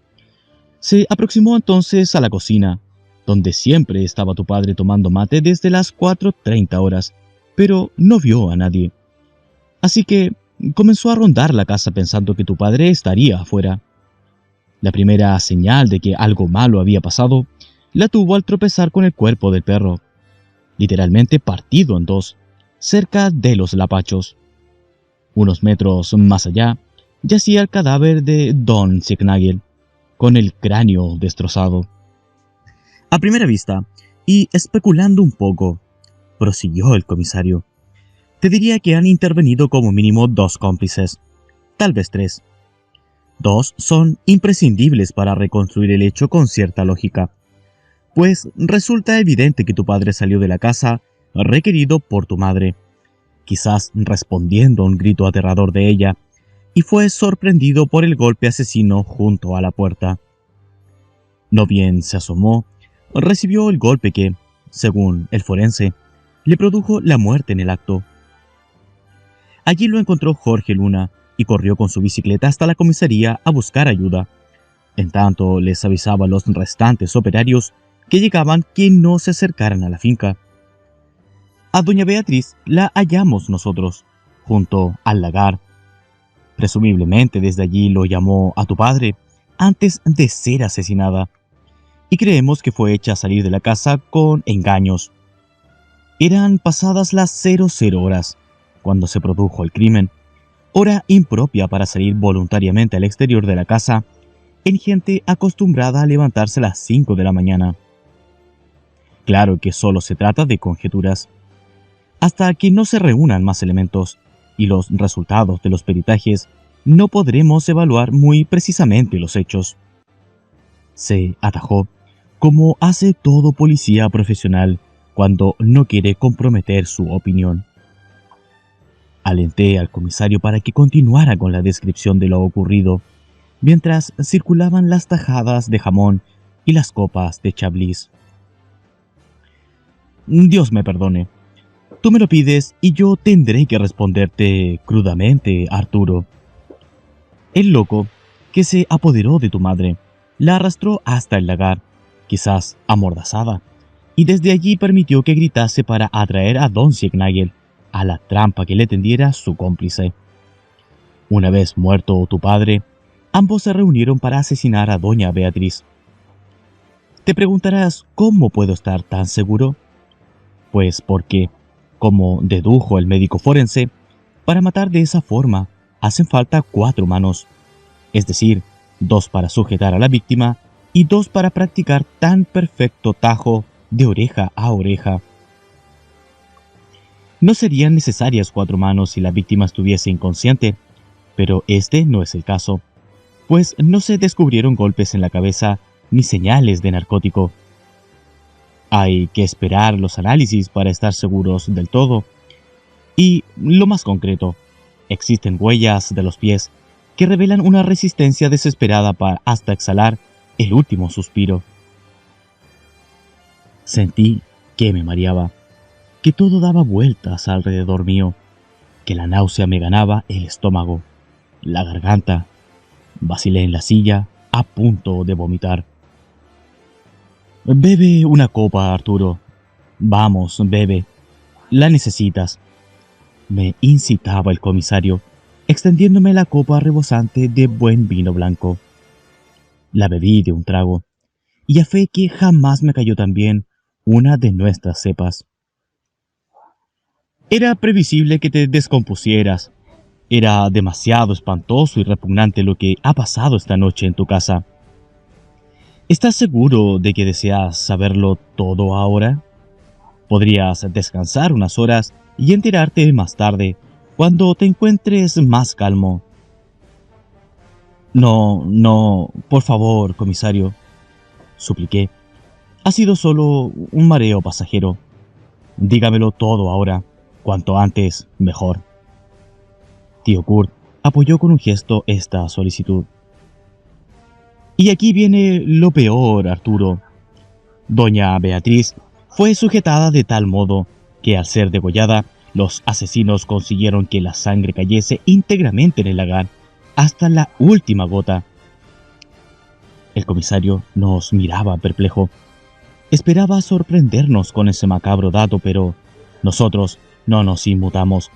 Se aproximó entonces a la cocina, donde siempre estaba tu padre tomando mate desde las 4:30 horas, pero no vio a nadie. Así que comenzó a rondar la casa pensando que tu padre estaría afuera. La primera señal de que algo malo había pasado la tuvo al tropezar con el cuerpo del perro, literalmente partido en dos, cerca de los lapachos. Unos metros más allá, yacía el cadáver de Don Signagel, con el cráneo destrozado. A primera vista, y especulando un poco, prosiguió el comisario, te diría que han intervenido como mínimo 2 cómplices, tal vez 3. 2 son imprescindibles para reconstruir el hecho con cierta lógica, pues resulta evidente que tu padre salió de la casa requerido por tu madre, quizás respondiendo a un grito aterrador de ella, y fue sorprendido por el golpe asesino junto a la puerta. No bien se asomó, recibió el golpe que, según el forense, le produjo la muerte en el acto. Allí lo encontró Jorge Luna y corrió con su bicicleta hasta la comisaría a buscar ayuda. En tanto les avisaba a los restantes operarios que llegaban que no se acercaran a la finca. A doña Beatriz la hallamos nosotros, junto al lagar. Presumiblemente desde allí lo llamó a tu padre antes de ser asesinada, y creemos que fue hecha salir de la casa con engaños. Eran pasadas las 00 horas cuando se produjo el crimen, hora impropia para salir voluntariamente al exterior de la casa en gente acostumbrada a levantarse a las 5 de la mañana. Claro que solo se trata de conjeturas. Hasta que no se reúnan más elementos y los resultados de los peritajes, no podremos evaluar muy precisamente los hechos. Se atajó, como hace todo policía profesional cuando no quiere comprometer su opinión. Alenté al comisario para que continuara con la descripción de lo ocurrido, mientras circulaban las tajadas de jamón y las copas de chablis. Dios me perdone. Tú me lo pides y yo tendré que responderte crudamente, Arturo. El loco, que se apoderó de tu madre, la arrastró hasta el lagar, quizás amordazada, y desde allí permitió que gritase para atraer a Don Signagel a la trampa que le tendiera su cómplice. Una vez muerto tu padre, ambos se reunieron para asesinar a doña Beatriz. Te preguntarás cómo puedo estar tan seguro. Pues porque, como dedujo el médico forense, para matar de esa forma hacen falta 4 manos, es decir, 2 para sujetar a la víctima y 2 para practicar tan perfecto tajo de oreja a oreja. No serían necesarias 4 manos si la víctima estuviese inconsciente, pero este no es el caso, pues no se descubrieron golpes en la cabeza ni señales de narcótico. Hay que esperar los análisis para estar seguros del todo. Y lo más concreto, existen huellas de los pies que revelan una resistencia desesperada hasta exhalar el último suspiro. Sentí que me mareaba, que todo daba vueltas alrededor mío, que la náusea me ganaba el estómago, la garganta. Vacilé en la silla, a punto de vomitar. Bebe una copa, Arturo. Vamos, bebe. La necesitas. Me incitaba el comisario, extendiéndome la copa rebosante de buen vino blanco. La bebí de un trago, y a fe que jamás me cayó tan bien una de nuestras cepas. Era previsible que te descompusieras. Era demasiado espantoso y repugnante lo que ha pasado esta noche en tu casa. ¿Estás seguro de que deseas saberlo todo ahora? Podrías descansar unas horas y enterarte más tarde, cuando te encuentres más calmo. No, por favor, comisario, supliqué. Ha sido solo un mareo pasajero. Dígamelo todo ahora, cuanto antes, mejor. Tío Kurt apoyó con un gesto esta solicitud. Y aquí viene lo peor, Arturo. Doña Beatriz fue sujetada de tal modo que al ser degollada, los asesinos consiguieron que la sangre cayese íntegramente en el lagar, hasta la última gota. El comisario nos miraba perplejo. Esperaba sorprendernos con ese macabro dato, pero nosotros no nos inmutamos,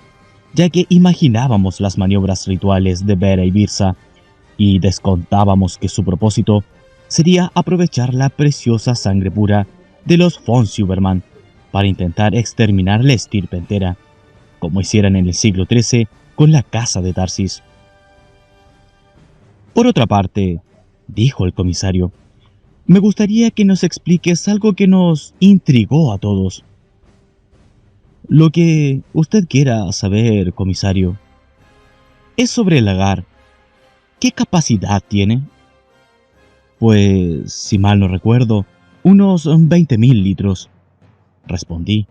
ya que imaginábamos las maniobras rituales de Bera y Birsa y descontábamos que su propósito sería aprovechar la preciosa sangre pura de los von Silbermann para intentar exterminar la estirpe entera, como hicieran en el siglo XIII con la casa de Tarsis. Por otra parte, dijo el comisario, me gustaría que nos expliques algo que nos intrigó a todos. Lo que usted quiera saber, comisario, es sobre el lagar. ¿Qué capacidad tiene? Pues, si mal no recuerdo, unos 20.000 litros, respondí.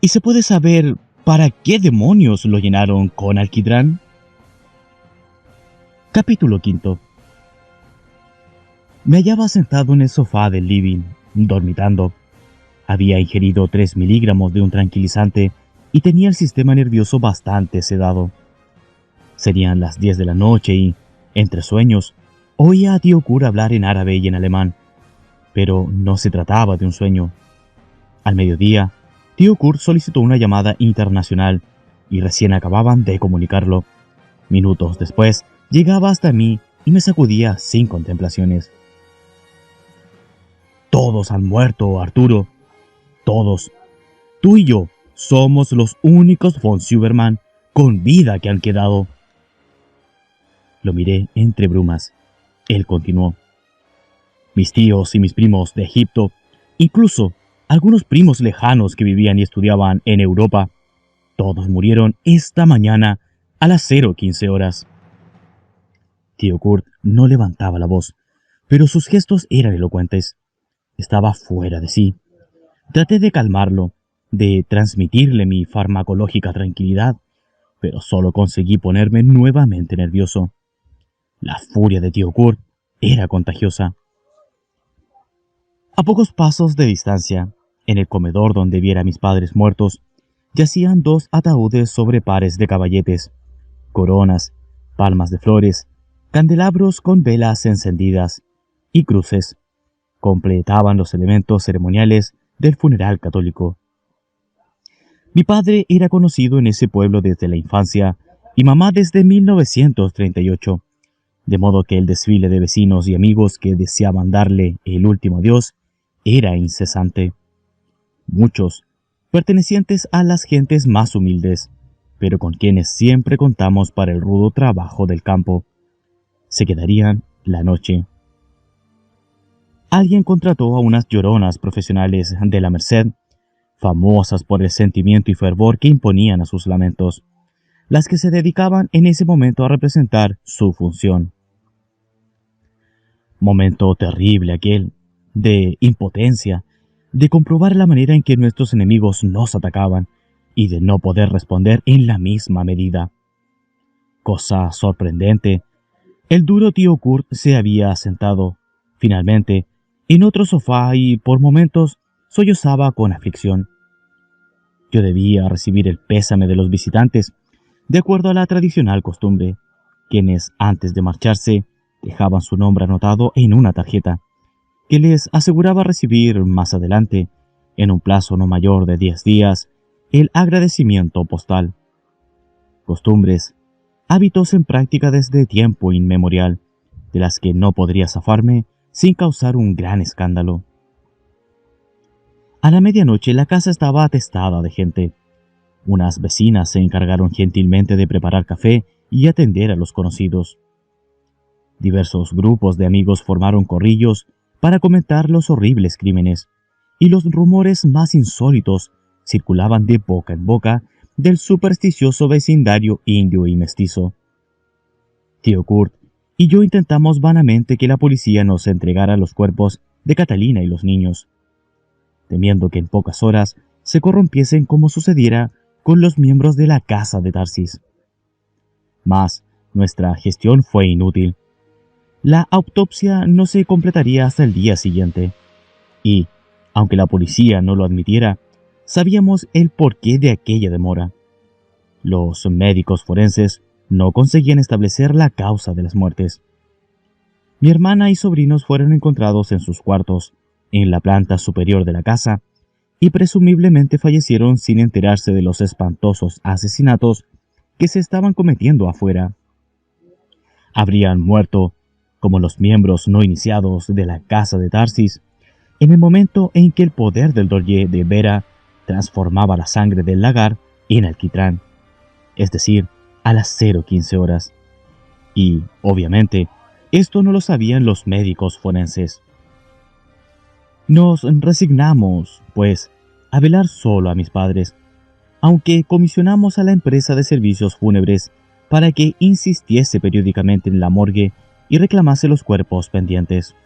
¿Y se puede saber para qué demonios lo llenaron con alquitrán? Capítulo 5. Me hallaba sentado en el sofá del living, dormitando. Había ingerido 3 miligramos de un tranquilizante y tenía el sistema nervioso bastante sedado. Serían las 10 de la noche y, entre sueños, oía a tío Kurt hablar en árabe y en alemán. Pero no se trataba de un sueño. Al mediodía, tío Kurt solicitó una llamada internacional y recién acababan de comunicarlo. Minutos después, llegaba hasta mí y me sacudía sin contemplaciones. Todos han muerto, Arturo. Todos. Tú y yo somos los únicos von Silbermann con vida que han quedado. Lo miré entre brumas. Él continuó. Mis tíos y mis primos de Egipto, incluso algunos primos lejanos que vivían y estudiaban en Europa, todos murieron esta mañana a las 0:15 horas. Tío Kurt no levantaba la voz, pero sus gestos eran elocuentes. Estaba fuera de sí. Traté de calmarlo, de transmitirle mi farmacológica tranquilidad, pero solo conseguí ponerme nuevamente nervioso. La furia de tío Kurt era contagiosa. A pocos pasos de distancia, en el comedor donde viera a mis padres muertos, yacían 2 ataúdes sobre pares de caballetes, coronas, palmas de flores, candelabros con velas encendidas y cruces. Completaban los elementos ceremoniales del funeral católico. Mi padre era conocido en ese pueblo desde la infancia y mamá desde 1938, de modo que el desfile de vecinos y amigos que deseaban darle el último adiós era incesante. Muchos, pertenecientes a las gentes más humildes, pero con quienes siempre contamos para el rudo trabajo del campo, se quedarían la noche. Alguien contrató a unas lloronas profesionales de la Merced, famosas por el sentimiento y fervor que imponían a sus lamentos, las que se dedicaban en ese momento a representar su función. Momento terrible aquel, de impotencia, de comprobar la manera en que nuestros enemigos nos atacaban y de no poder responder en la misma medida. Cosa sorprendente, el duro tío Kurt se había sentado, finalmente, en otro sofá y por momentos sollozaba con aflicción. Yo debía recibir el pésame de los visitantes, de acuerdo a la tradicional costumbre, quienes antes de marcharse dejaban su nombre anotado en una tarjeta, que les aseguraba recibir más adelante, en un plazo no mayor de 10 días, el agradecimiento postal. Costumbres, hábitos en práctica desde tiempo inmemorial, de las que no podría zafarme sin causar un gran escándalo. A la medianoche la casa estaba atestada de gente. Unas vecinas se encargaron gentilmente de preparar café y atender a los conocidos. Diversos grupos de amigos formaron corrillos para comentar los horribles crímenes, y los rumores más insólitos circulaban de boca en boca del supersticioso vecindario indio y mestizo. Tío Kurt y yo intentamos vanamente que la policía nos entregara los cuerpos de Catalina y los niños, temiendo que en pocas horas se corrompiesen como sucediera con los miembros de la casa de Tarsis. Mas nuestra gestión fue inútil. La autopsia no se completaría hasta el día siguiente, y, aunque la policía no lo admitiera, sabíamos el porqué de aquella demora. Los médicos forenses no conseguían establecer la causa de las muertes. Mi hermana y sobrinos fueron encontrados en sus cuartos, en la planta superior de la casa y presumiblemente fallecieron sin enterarse de los espantosos asesinatos que se estaban cometiendo afuera. Habrían muerto, como los miembros no iniciados de la casa de Tarsis, en el momento en que el poder del Dorje de Vera transformaba la sangre del lagar en alquitrán, es decir, a las 0:15 horas. Y, obviamente, esto no lo sabían los médicos forenses. Nos resignamos, pues, a velar solo a mis padres, aunque comisionamos a la empresa de servicios fúnebres para que insistiese periódicamente en la morgue y reclamase los cuerpos pendientes.